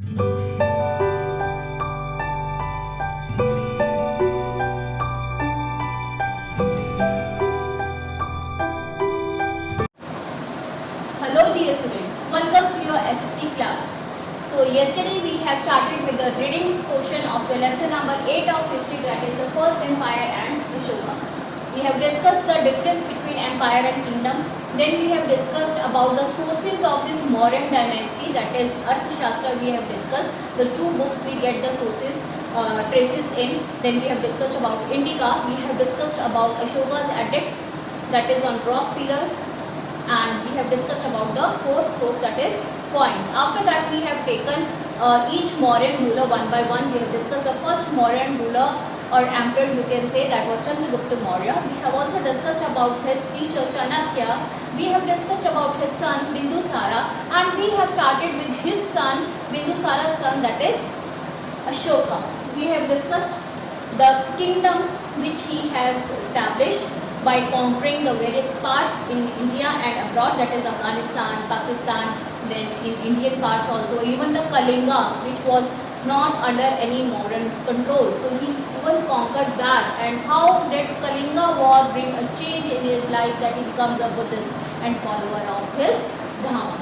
Hello dear students, welcome to your SST class. So yesterday we have started with the reading portion of the lesson number 8 of history, that is the first empire and Ashoka. We have discussed the difference between empire and kingdom. Then we have discussed about the sources of this Mauryan dynasty, that is Arthashastra we have discussed. The two books we get the sources, traces in. Then we have discussed about Indica. We have discussed about Ashoka's edicts, that is on rock pillars. And we have discussed about the fourth source, that is coins. After that we have taken each Mauryan ruler one by one. We have discussed the first Mauryan ruler or emperor, you can say, that was Chandragupta Maurya. We have also discussed about his teacher Chanakya. We have discussed about his son Bindusara, and we have started with his son Bindusara's son, that is Ashoka. We have discussed the kingdoms which he has established by conquering the various parts in India and abroad, that is Afghanistan, Pakistan, then in Indian parts also, even the Kalinga, which was not under any modern control. So he even conquered that. And how did Kalinga war bring a change in his life, that he becomes a Buddhist and follower of his Dhamma.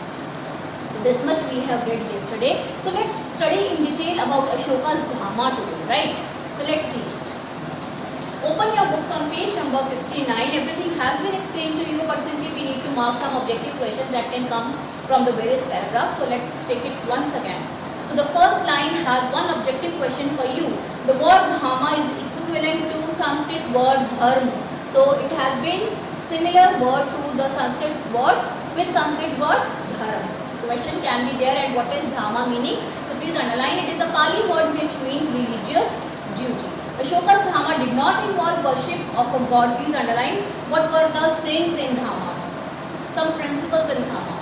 So this much we have read yesterday. So let's study in detail about Ashoka's Dhamma today, right? So let's see. Open your books on page number 59. Everything has been explained to you, but simply we need to mark some objective questions that can come from the various paragraphs. So let's take it once again. So the first line has one objective question for you. The word Dhamma is equivalent to Sanskrit word Dharma. So it has been similar word to the Sanskrit word with Sanskrit word Dharma. Question can be there, and what is Dhamma meaning? So please underline, it is a Pali word which means religious duty. Ashoka's Dhamma did not involve worship of a god. Please underline, what were the sayings in Dhamma? Some principles in Dhamma.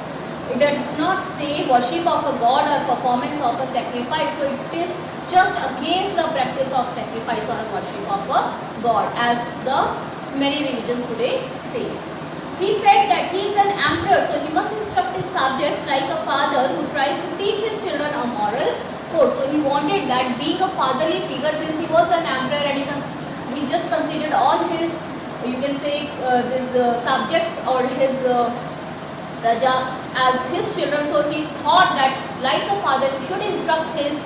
It does not say worship of a god or performance of a sacrifice. So it is just against the practice of sacrifice or worship of a god, as the many religions today say. He felt that he is an emperor, so he must instruct his subjects like a father who tries to teach his children a moral code. So he wanted that, being a fatherly figure, since he was an emperor and he just considered all his, you can say, his subjects or his Raja as his children. So he thought that, like a father, he should instruct his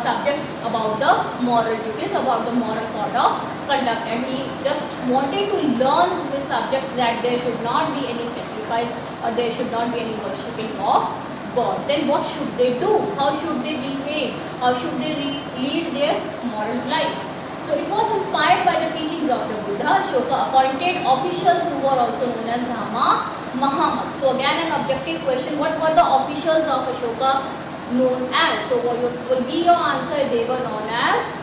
subjects about the moral duties, about the moral code of conduct, and he just wanted to learn his subjects that there should not be any sacrifice or there should not be any worshipping of God. Then what should they do? How should they behave? How should they lead their moral life? So it was inspired by the teachings of the Buddha. Ashoka appointed officials who were also known as Dhamma Mahamad. So again an objective question, what were the officials of Ashoka known as? So what will be your answer? They were known as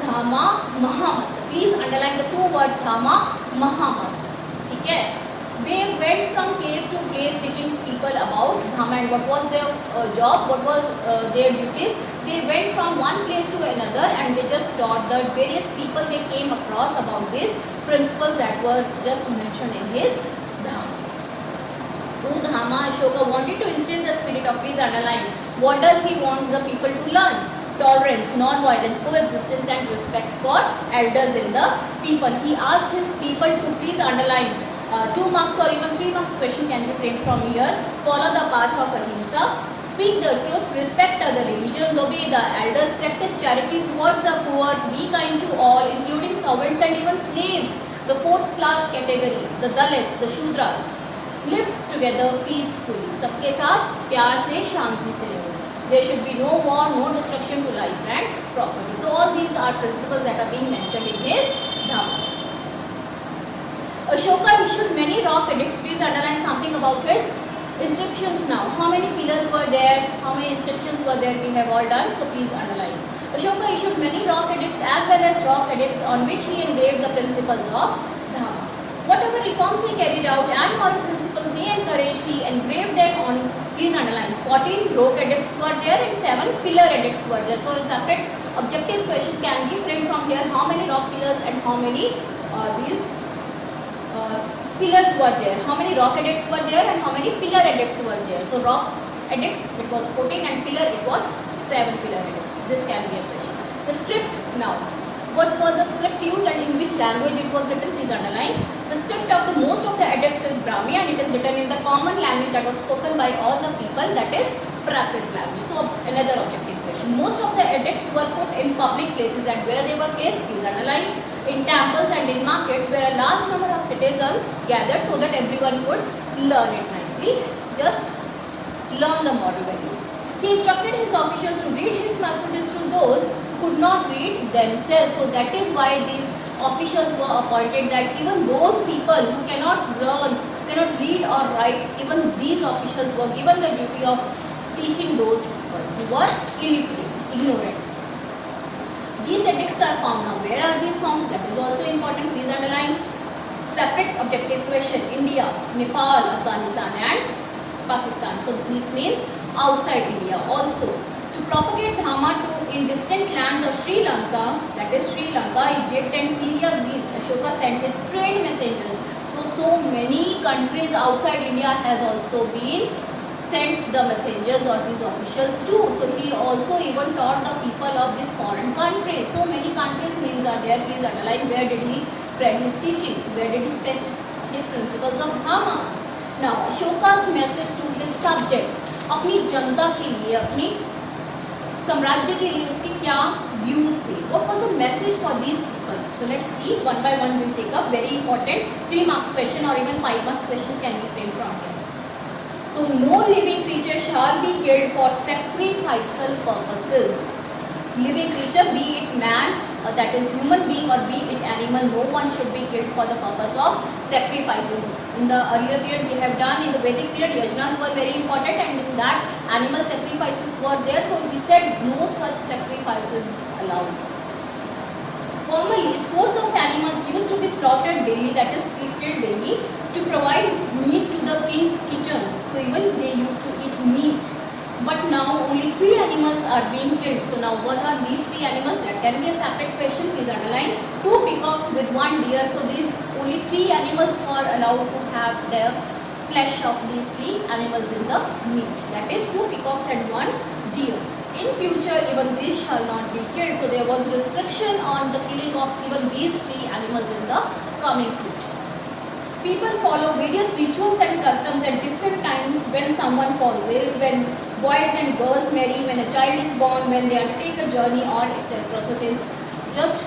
Dhamma Mahamad. Please underline the two words Dhamma Mahamad. Okay? They went from place to place teaching people about Dhamma. And what was their job? What was their duties? They went from one place to another and they just taught the various people they came across about these principles that were just mentioned in his Dhamma. Through Dhamma, Ashoka wanted to instill the spirit of, please underline, what does he want the people to learn? Tolerance, non-violence, coexistence and respect for elders in the people. He asked his people to, please underline, 2 marks or even 3 marks question can be framed from here. Follow the path of ahimsa, speak the truth, respect other religions, obey the elders, practice charity towards the poor, be kind to all, including servants and even slaves, the 4th class category, the Dalits, the Shudras. Live together peacefully. सबके साथ प्यार से, शांति से रहो. There should be no war, no destruction to life and property. So all these are principles that are being mentioned in his Dhamma. Ashoka issued many rock edicts. Please underline something about his inscriptions now. How many pillars were there? How many inscriptions were there? We have all done. So please underline. Ashoka issued many rock edicts as well as rock edicts on which he engraved the principles of Dhamma. Whatever reforms he carried out and moral principles he encouraged, he engraved them on, please underline, 14 rock edicts were there and 7 pillar edicts were there. So a separate objective question can be framed from here. How many rock pillars and how many these pillars were there? How many rock edicts were there and how many pillar edicts were there? So rock edicts, it was 14, and pillar, it was 7 pillar edicts. This can be a question. The script now. What was the script used and in which language it was written? Please underline. The script of the most of the edicts is Brahmi and it is written in the common language that was spoken by all the people, that is Prakrit language. So another objective question. Most of the edicts were put in public places and where they were placed, please underline. In temples and in markets where a large number of citizens gathered so that everyone could learn it nicely. Just learn the moral values. He instructed his officials to read his messages to those could not read themselves. So that is why these officials were appointed, that even those people who cannot learn, cannot read or write, even these officials were given the duty of teaching those people who were illiterate, ignorant. These edicts are found now. Where are these found? That is also important. Please underline. Separate objective question. India, Nepal, Afghanistan and Pakistan. So this means outside India also. To propagate Dhamma in distant lands of Sri Lanka, that is Sri Lanka, Egypt and Syria, Greece, Ashoka sent his trained messengers. So many countries outside India has also been sent the messengers or these officials too. So he also even taught the people of these foreign countries. So many countries names are there. Please underline. Where did he spread his teachings? Where did he spread his principles of Dhamma? Now Ashoka's message to his subjects, अपनी जनता के लिए, अपनी साम्राज्य के लिए उसके क्या views थे? What was the message for these people? So let's see one by one. We'll take up very important 3 marks question or even 5 marks question can be framed from here. So no living creature shall be killed for sacrificial purposes. Living creature, be it man, that is human being, or be it animal, no one should be killed for the purpose of sacrifices. In the earlier period we have done, in the Vedic period, yajnas were very important and in that animal sacrifices were there. So he said no such sacrifices allowed. Formerly, scores of animals used to be slaughtered daily, that is killed daily, to provide meat to the king's kitchens. So even they used to eat meat. But now only 3 animals are being killed. So now what are these 3 animals? That can be a separate question. Please underline. 2 peacocks with 1 deer. So these only 3 animals are allowed to have the flesh of these 3 animals in the meat. That is 2 peacocks and 1 deer. In future, even these shall not be killed. So there was restriction on the killing of even these 3 animals in the coming future. People follow various rituals and customs at different times when someone falls ill, when boys and girls marry, when a child is born, when they undertake a journey or etc. So it is just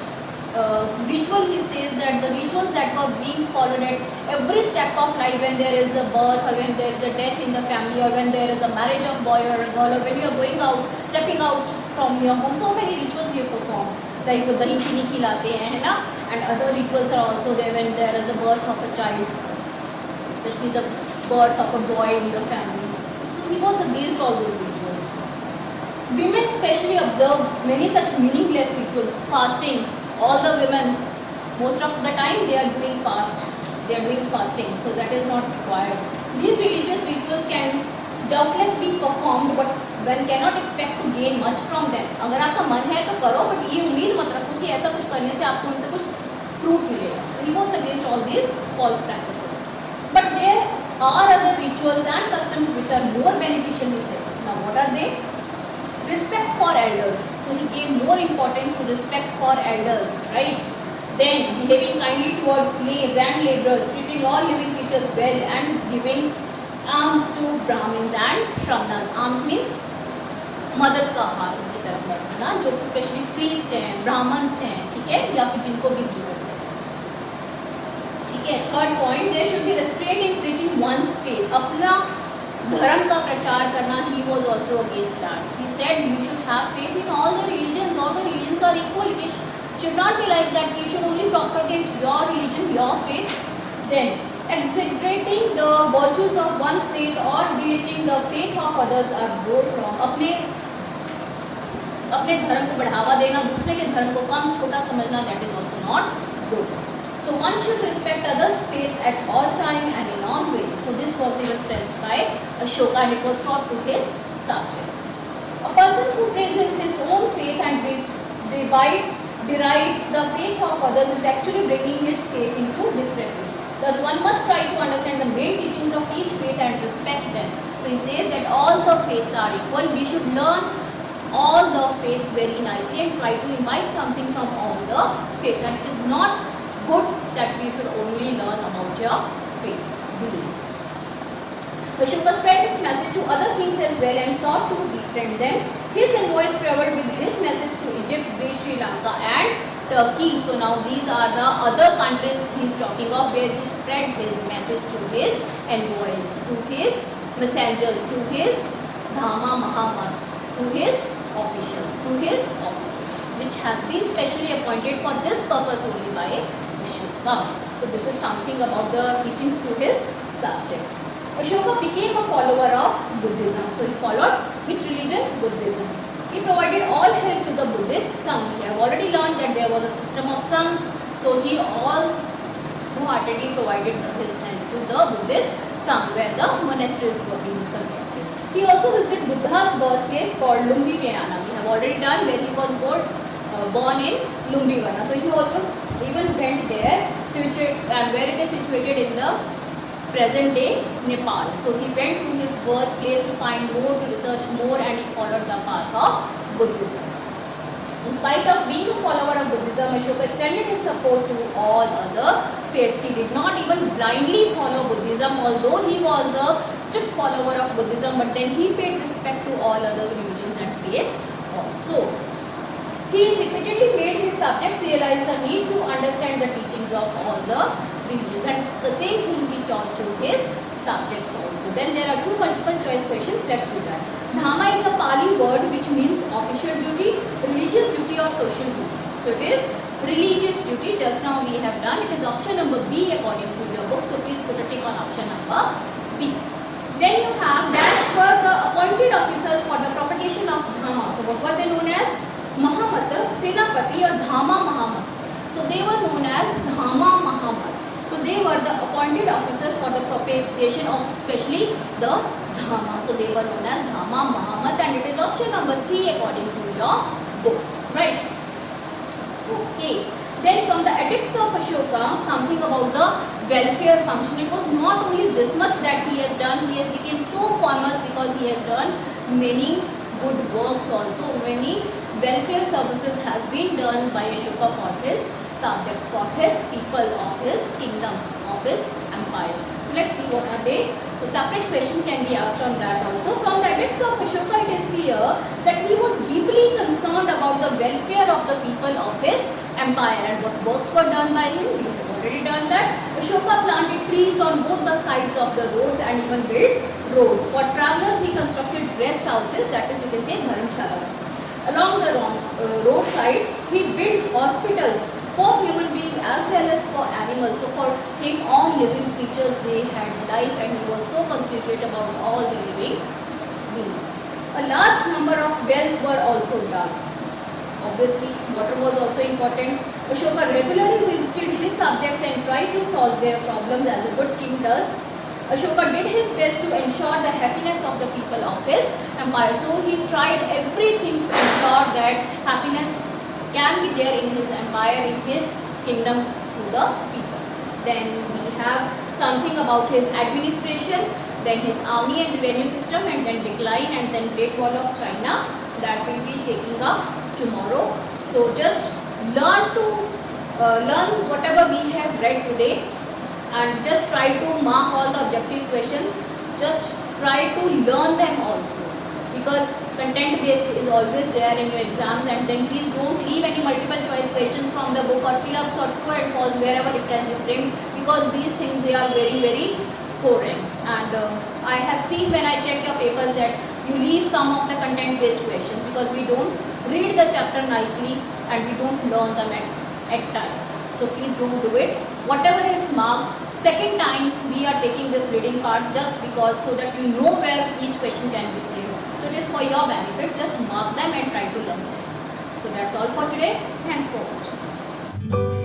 ritual. He says that the rituals that were being followed at every step of life, when there is a birth or when there is a death in the family or when there is a marriage of boy or a girl or when you are going out, stepping out from your home, so many rituals you perform. Like with dahi chini khilate hain, है ना? And other rituals are also there when there is a birth of a child, especially the birth of a boy in the family. So he was against all those rituals. Women especially observe many such meaningless rituals. Fasting, all the women, most of the time they are doing fast. They are doing fasting, so that is not required. These religious rituals can doubtless be performed, but one cannot expect to gain much from them. अगर आपका मन है तो करो, but ये उम्मीद मत रखो कि ऐसा कुछ करने से आपको उनसे कुछ fruit मिलेगा. So he was against all these false practices. But there are other rituals and customs which are more beneficial, he said. Now what are they? Respect for elders. So he gave more importance to respect for elders, right? Then behaving kindly towards slaves and laborers, treating all living creatures well and giving alms to Brahmins and Shravnas. Alms means मदद का हाथ उनकी तरफ बढ़ाना, जो कि specially priest हैं, Brahmins हैं, ठीक है, या फिर जिनको भी जरूरत है. ठीक है. Third point, there should be restraint in preaching one's faith. अपना धर्म का प्रचार करना, he was also against that. He said you should have faith in all the religions. All the religions are equal. It should not be like that you should only propagate your religion, your faith. Then exaggerating the virtues of one's faith or belittling the faith of others are both wrong. अपने धर्म को बढ़ावा देना, दूसरे के धर्म को कम छोटा समझना, that is also not good. So one should respect others' faiths at all time and in all ways. So this was even stressed by Ashoka and it was taught to his subjects. A person who praises his own faith and derides the faith of others is actually bringing his faith into disrepute. Thus one must try to understand the main teachings of each faith and respect them. So he says that all the faiths are equal. We should learn all faiths very nicely and try to imbibe something from all the faiths. And it is not good that we should only learn about your faith, belief. Ashoka spread his message to other kings as well and sought to befriend them. His envoys travelled with his message to Egypt, Greece, Sri Lanka and Turkey. So now these are the other countries he is talking of where he spread his message through his envoys, through his messengers, through his Dhamma Mahamats, through his officials, through his officers, which has been specially appointed for this purpose only by Ashoka. So this is something about the teachings to his subject. Ashoka became a follower of Buddhism. So he followed which religion? Buddhism. He provided all help to the Buddhist Sangh. We have already learned that there was a system of Sangh. So he all wholeheartedly provided his help to the Buddhist Sangh where the monasteries were being constructed. He also visited Buddha's birthplace called Lumbini. We have already done where he was born in Lumbini. So he also even went there and where it is situated in the present day Nepal. So he went to his birthplace to find more, to research more, and he followed the path of Buddhism. In spite of being a follower of Buddhism, Ashoka extended his support to all other faiths. He did not even blindly follow Buddhism, although he was a strict follower of Buddhism, but then he paid respect to all other religions and faiths also. He repeatedly made his subjects realize the need to understand the teachings of all the religions, and the same thing he taught to his subjects also. Then there are two multiple choice questions. Let's do that. Dhamma is a Pali word which means official duty, religious duty or social duty. So it is religious duty. Just now we have done. It is option number B according to your book. So please put a tick on option number B. Then you have dash were the appointed officers for the propagation of Dhamma. So what were they known as? Mahamata, Senapati or Dhamma Mahamat. So they were known as Dhamma Mahamat. So they were the appointed officers for the propagation of especially the Dhamma. So they were known as Dhamma Mahamat, and it is option number C according to your books, right? Okay. Then from the edicts of Ashoka, something about the welfare function. It was not only this much that he has done. He has become so famous because he has done many good works also. Many welfare services has been done by Ashoka for his subjects, for his people of his kingdom, of his empire. So let's see what are they. So separate question can be asked on that also. From the edicts of Ashoka, it is clear that he was deeply concerned about the welfare of the people of his empire. And what works were done by him? We have already done that. Ashoka planted trees on both the sides of the roads and even built roads. For travelers, he constructed rest houses, that is you can say dharamshalas. Along the roadside, he built hospitals for human beings as well as for animals. So for him, all living creatures, they had life, and he was so considerate about all the living beings. A large number of wells were also dug. Obviously, water was also important. Ashoka regularly visited his subjects and tried to solve their problems as a good king does. Ashoka did his best to ensure the happiness of the people of his empire. So he tried everything to ensure that happiness can be there in his empire, in his kingdom to the people. Then we have something about his administration, then his army and revenue system, and then decline, and then Great Wall of China that will be taking up tomorrow. So just learn whatever we have read today, and just try to mark all the objective questions. Just try to learn them also, because content based is always there in your exams. And then please don't leave any multiple choice questions from the book, or fill ups or true and false wherever it can be framed, because these things, they are very, very scoring. And I have seen when I check your papers that you leave some of the content based questions because we don't read the chapter nicely and we don't learn them at time. So please don't do it. Whatever is marked, second time we are taking this reading part just because, so that you know where each question can be framed. So it is for your benefit. Just mark them and try to learn them. So that's all for today. Thanks for watching.